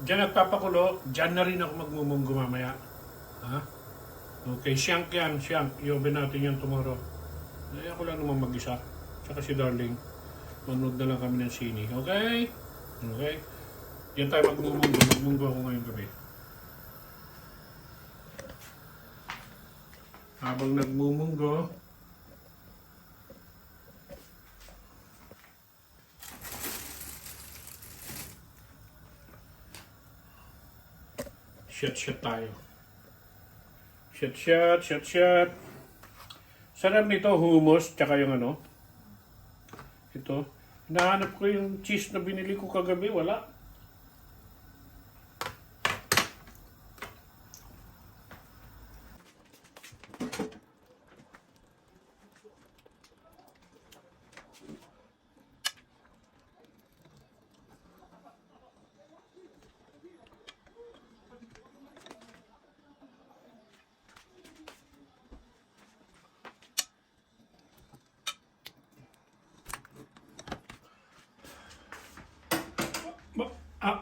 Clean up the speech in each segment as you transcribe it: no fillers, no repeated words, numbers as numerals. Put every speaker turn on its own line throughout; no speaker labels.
Diyan nagpapakulo, diyan na rin ako magmumunggo mamaya. Ha? Okay, siyang yan, siyang. I-oven natin yan tomorrow. Ay, ako lang naman mag-isa. Tsaka si Darling. Manood na lang kami ng sini. Okay? Okay? Diyan tayo magmumunggo. Magmunggo ako ngayong gabi. Habang nagmumunggo, shot tayo. Shot. Sarap nito, hummus, tsaka yung ano. Ito. Hinahanap ko yung cheese na binili ko kagabi, wala.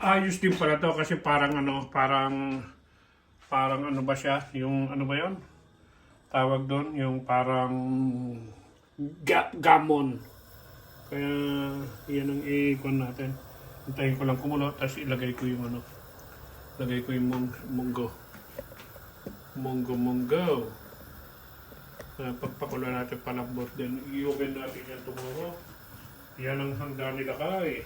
Ayos din pala to kasi parang ano ba siya, yung ano ba yon? Tawag doon, yung parang gamon. Kaya yan ang i-kuhan natin. Hintayin ko lang kumulo, tapos ilagay ko yung ano, ilagay ko yung munggo. Munggo. Pagpakulo natin palambot din, i-oven natin yan tomorrow. Yan ang handa nila kay.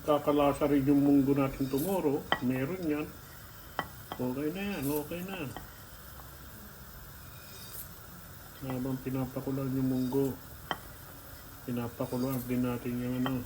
Kakalasa rin yung munggo natin tomorrow. Meron yan. Okay na yan. Okay na. Habang pinapakulan yung munggo, pinapakuluan din natin yung ano.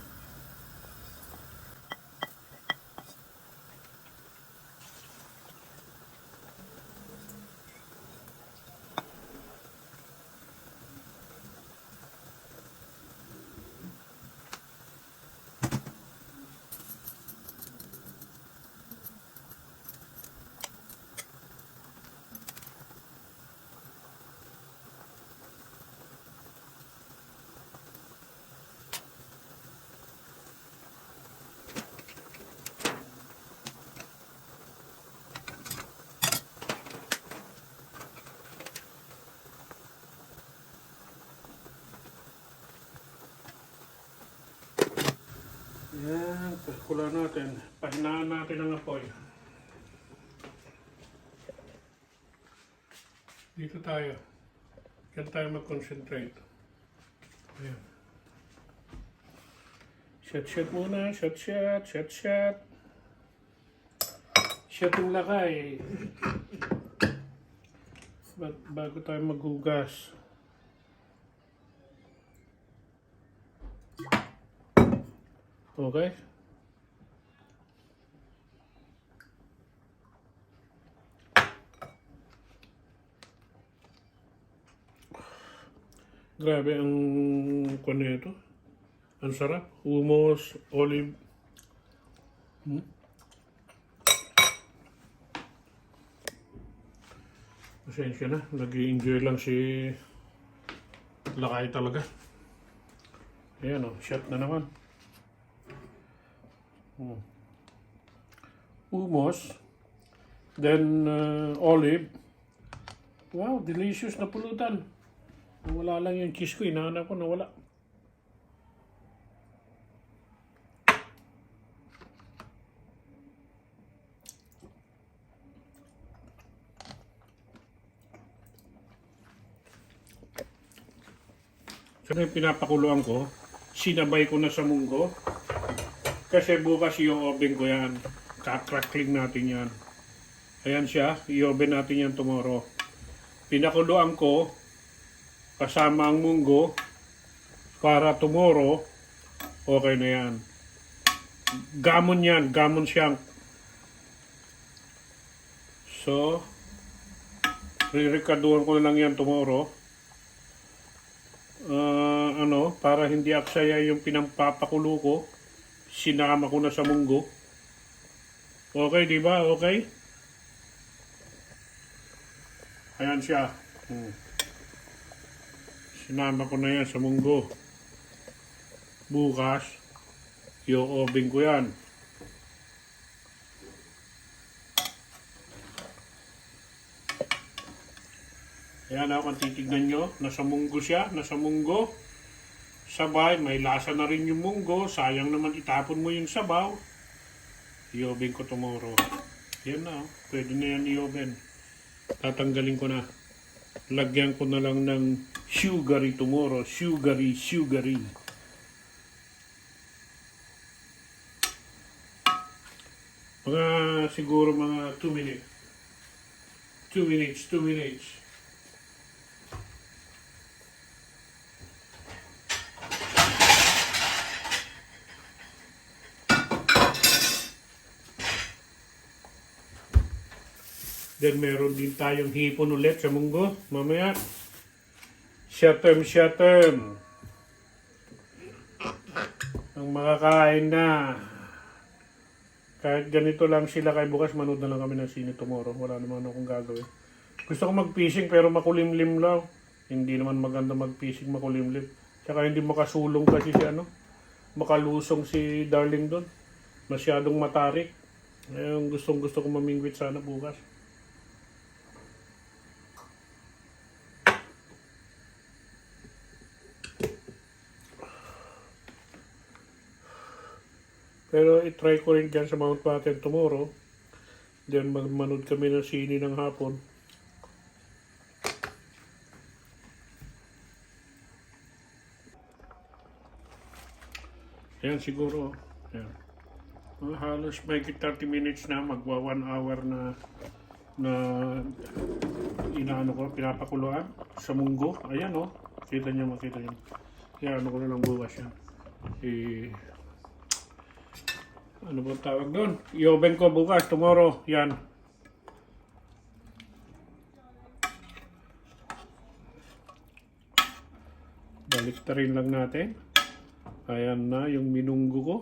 Yan, pakula natin. Pahinaan natin ang apoy. Dito tayo. Diyan tayo mag-concentrate. Ayan. Shot muna. Shot. Shot yung lakay. Bago tayo maghugas. Okay? Grabe ang kuwan nito. Ang sarap. Hummus, olive. Pasensya na. Nag-i-enjoy lang si lakay talaga. Ayan o. Shot na naman. Hummus. Then olive. Wow, delicious na pulutan. Wala lang yung cheese ko. Hinahanap ko na wala. So yung pinapakuluan ko, sinabay ko na sa munggo. Kasi bukas i-oven ko yan. Kakrakling natin yan. Ayan siya, i-oven natin yan tomorrow. Pinakuluan ko kasama ang munggo para tomorrow okay na yan. Gamon yan, gamon siyang. So, ririkaduhan ko na lang yan tomorrow. Para hindi aksaya yung pinampapakulo ko. Sinama ko na sa munggo. Okay, di ba? Okay? Ayan siya. Sinama ko na yan sa munggo. Bukas, i-oven ko yan. Ayan ako, kung titignan nyo, nasa munggo siya, nasa munggo. Sabay, may lasa na rin yung munggo. Sayang naman itapon mo yung sabaw. I-oven ko tomorrow. Yan na, pwede na yan i-oven. Tatanggalin ko na. Lagyan ko na lang ng sugary tomorrow. Sugary. Mga siguro mga 2 minutes. 2 minutes. Then meron din tayong hipon ulit sa munggo. Mamaya. Short-term. Ang makakain na. Kahit ganito lang sila kay bukas, manood na lang kami ng sine tomorrow. Wala naman akong gagawin. Gusto ko mag-fishing pero makulimlim lang. Hindi naman maganda mag-fishing makulimlim. Tsaka hindi makasulong kasi si makalusong si Darling doon. Masyadong matarik. Ngayon gusto ko mamingwit sana bukas. Pero itry ko rin dyan sa Mountbatten tomorrow. Then magmanood kami ng sine ng hapon. Ayan siguro. Ayan. Halos may 30 minutes na. Magwa 1 hour na inaano ko, pinapakuluan sa munggo. Ayan o. Makita nyo. Ayan, ano ko na lang bukas yan. Ano ba tawag doon? I-oven ko bukas, tomorrow. Yan. Baliktarin lang natin. Ayan na yung minunggo ko.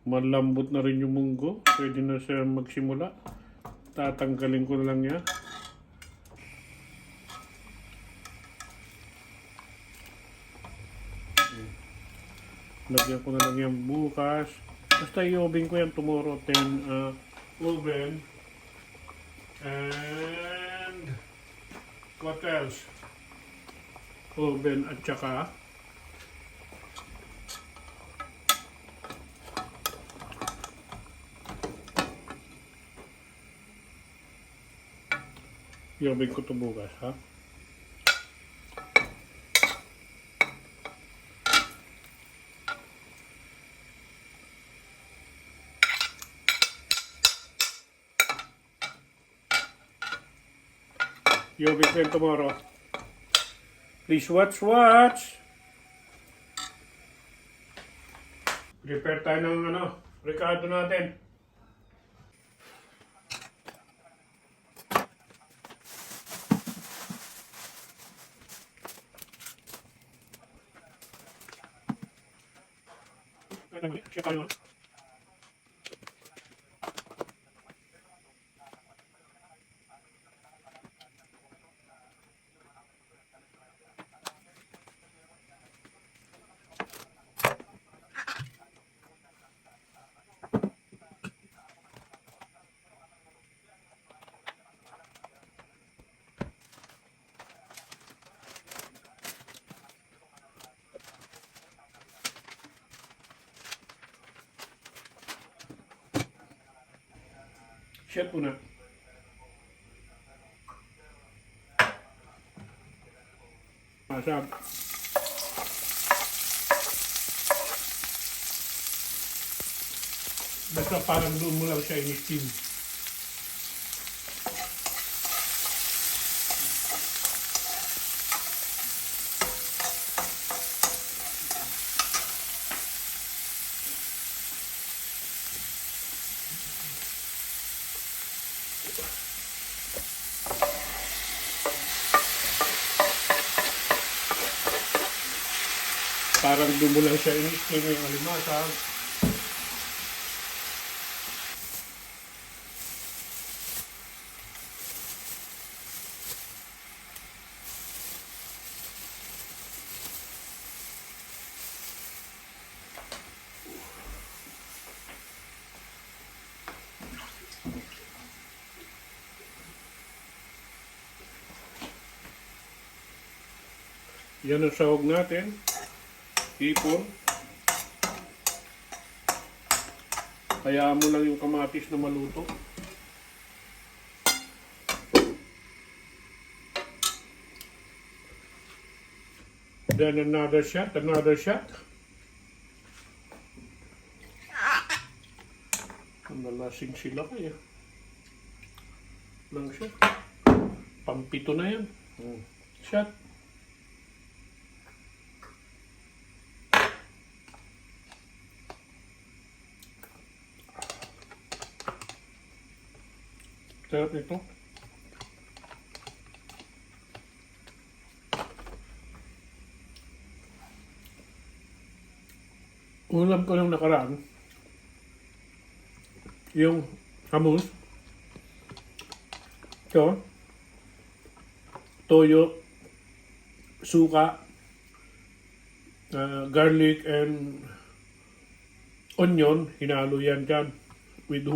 Malambot na rin yung munggo. Pwede na siya magsimula. Tatanggalin ko na lang yan. Lagyan ko na lang yan bukas. Basta i-oven ko yan tomorrow. Then oven. And what else? Oven at saka i-oven ko ito bukas, ha? I-oven ko yan tomorrow. Please watch. Prepare tayo ng Ricardo natin. Siya tayo. Share po na. Masarap. Basta parang doon mo lang siya in-steam. Parang doon mo lang siya in-steam yung alimasag. Yan ang sahog natin. Hipon. Hayaan mo lang yung kamatis na maluto. Then another shot, another shot. Nalasing sila kaya. Lang siya. Pampito na yan. Shot. Sarap nito. Ulam ko nung nakaraan, yung hamus, ito, toyo, suka, garlic and onion, hinalo yan dyan with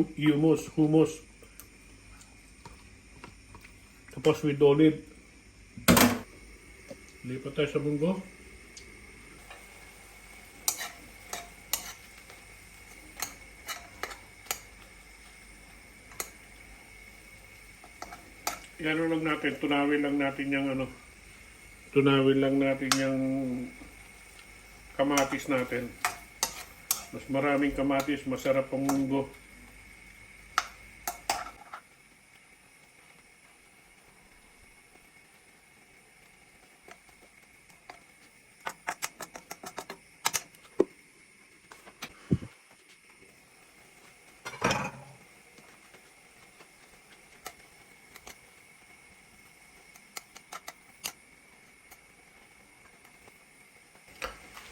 hummus. Tapos with olive. Lipat tayo sa munggo. Ano lang natin, tunawin lang natin yung kamatis natin. Mas maraming kamatis, masarap ang munggo.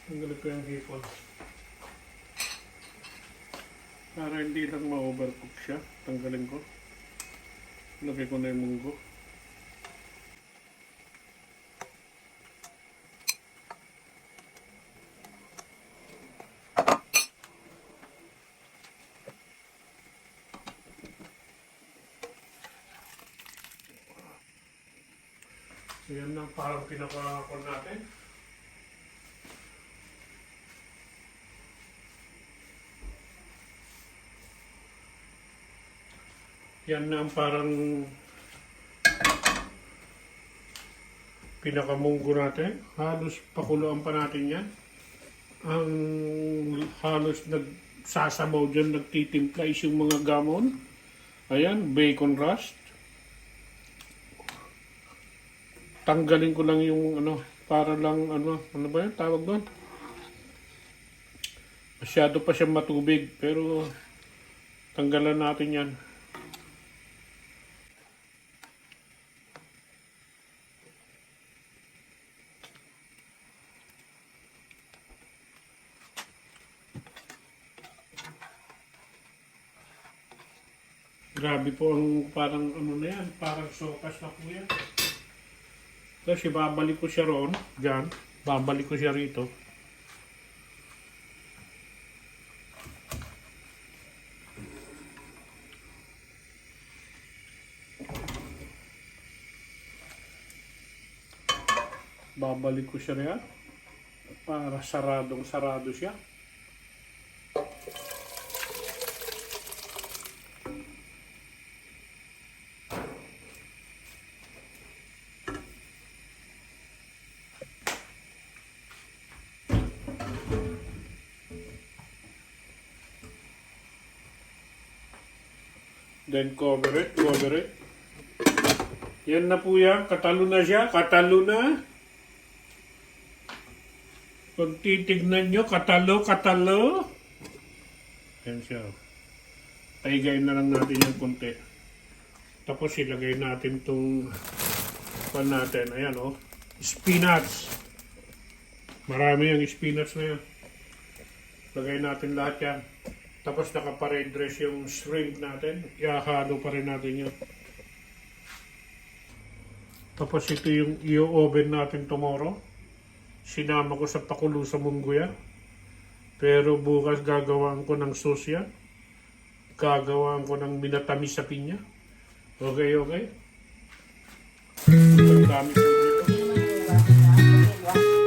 Tanggalin ko yung hipon. Para hindi lang ma-overcook siya. Tanggalin ko. Lagay ko na yung munggo. Yan na parang pinaka-kon natin. Yan na ang parang pinakamunggo natin. Halos pakuluan pa natin yan. Ang halos nagsasabaw dyan, nagtitimpla is yung mga gamon. Ayan, bacon rust. Tanggalin ko lang yung para lang ano ba yun, tawag doon? Masyado pa siyang matubig, pero tanggalan natin yan. Grabe po ang parang na yan, parang sopas na po yan. Kasi babalik ko siya roon, dyan, babalik ko siya rito. Babalik ko siya riyan, para sarado siya. Then cover it. Yan na po yan. Katalo na siya. Katalo na. Pag titignan nyo, katalo. Yan siya. Taigayin na lang natin yung konti. Tapos ilagay natin itong pan natin. Ayan spinach. Marami yung spinach na yan. Lagay natin lahat yan. Tapos naka-parade dress yung shrimp natin. Ihahalo pa rin natin yun. Tapos ito yung i-oven natin tomorrow. Sinama ko sa pakulo sa munggo yan. Pero bukas gagawin ko ng sauce yan. Gagawin ko ng minatamis sa pinya. Okay. Ang dami ko dito.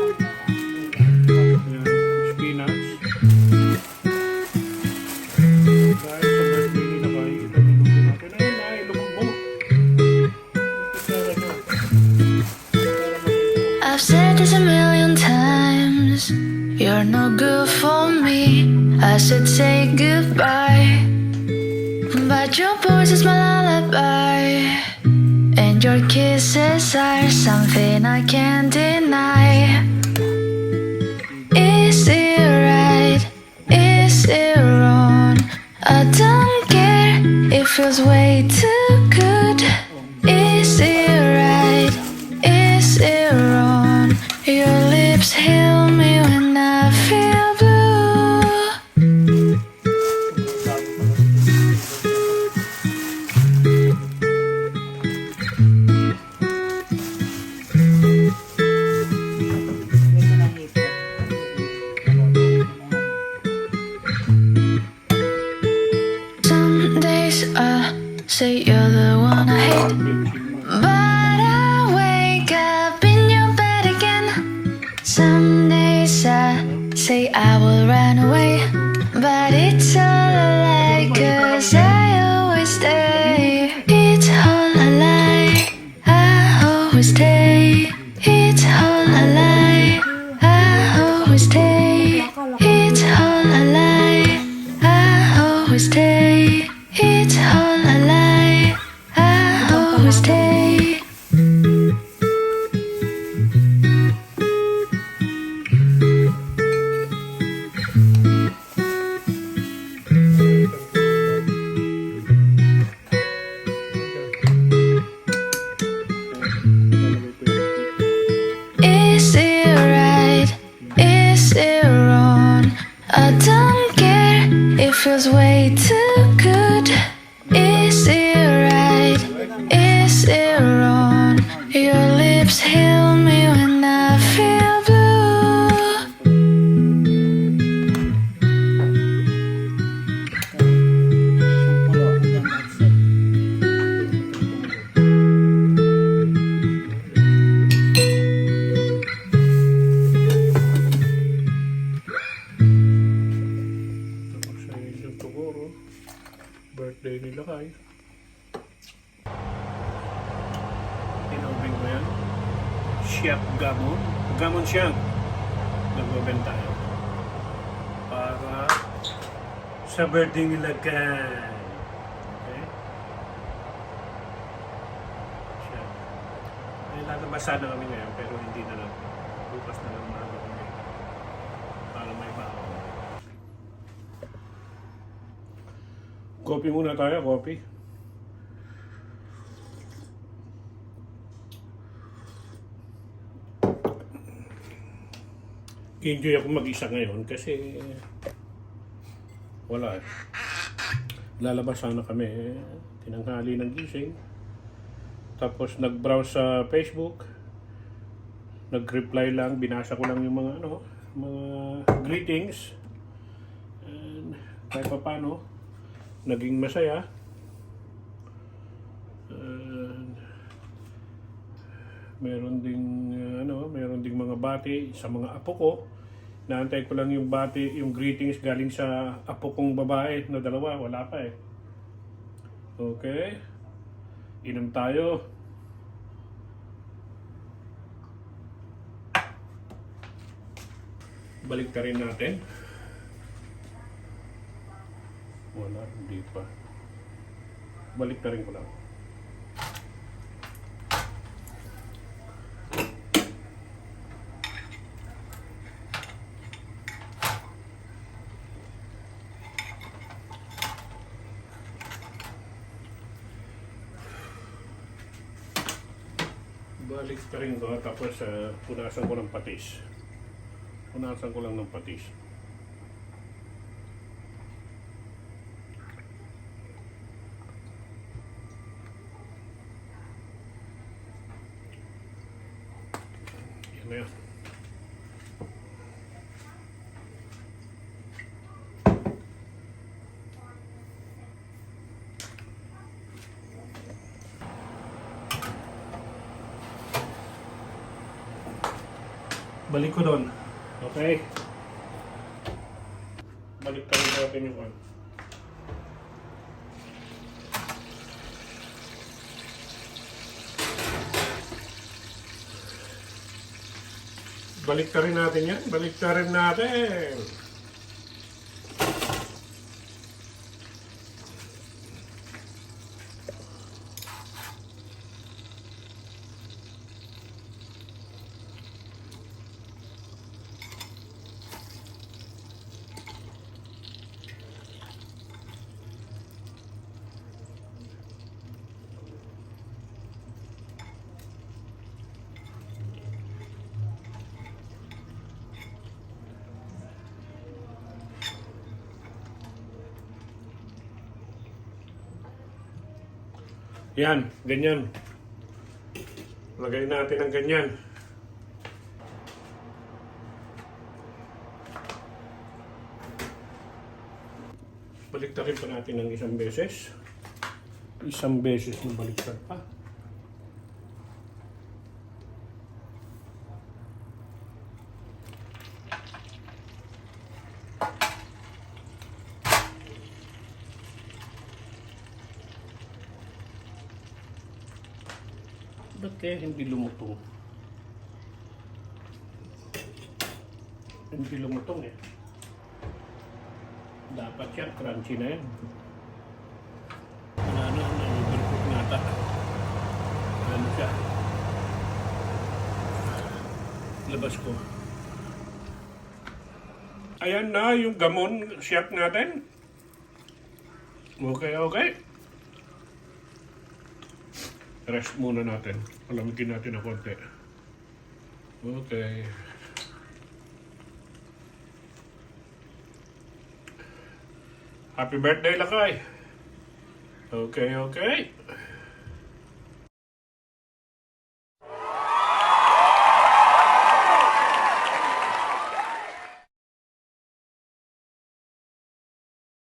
I should say goodbye, but your voice is my lullaby, and your kisses are something I can't deny. Is it right? Is it wrong? I don't care, it feels way too good. Is it right? Is it wrong? Your lips heal me when I feel blue. Some days I say you're the one I hate, but I wake up in your bed again. Some days I say I will run away, but it's all a lie, 'cause I always stay. It's all a lie, I always stay. It's all a lie, I always stay. It's all a lie, I always stay. It's all a lie, I always stay. Is it right? Is it wrong? I don't care, it feels way too good. Is it right? Is it wrong? Your lips heal me when I feel blue.
Sa yung tomorrow, birthday nila kay. Tinawin ko yan. Chef Gamon. Gamon siyang nagbabenta yan. Para sa birthday nila kay. Okay? Siya. Ay, lalabas sana kami ngayon pero hindi na lang. Bukas na lang mga kami. Para may baon. Kopi muna tayo, kopi. Enjoy ako mag-isa ngayon kasi wala eh. Lalabas sana kami, tinanghali ng gising. Tapos nag-browse sa Facebook. Nag-reply lang, binasa ko lang yung mga mga greetings. And kahit pa paano, naging masaya. Meron ding mga bati sa mga apo ko. Naantay ko lang yung bati, yung greetings galing sa apo kong babae na dalawa, wala pa eh. Okay. Inom tayo. Balik ka rin natin. Wala, hindi pa. Balik ka rin ko lang. Balik ka rin ko, tapos punasan ko ng patis. Punasan ko lang ng patis. Yan na yan. Balik ko doon. Okay? Balik ka rin natin yung one. Balik ka rin natin yan. Balik ka rin natin. Yan, ganyan. Lagay natin ng ganyan. Baliktarin pa natin ng isang beses. Isang beses na baliktad pa. Ba't kaya hindi lumutong? Hindi lumutong eh. Dapat yan, crunchy na yan. Overcook nata. Ano siya? Labas ko. Ayan na yung gamon siyak natin. Okay, okay. Rest muna natin. Palamigin natin ng konti. Okay. Happy birthday, Lakay! Okay, okay.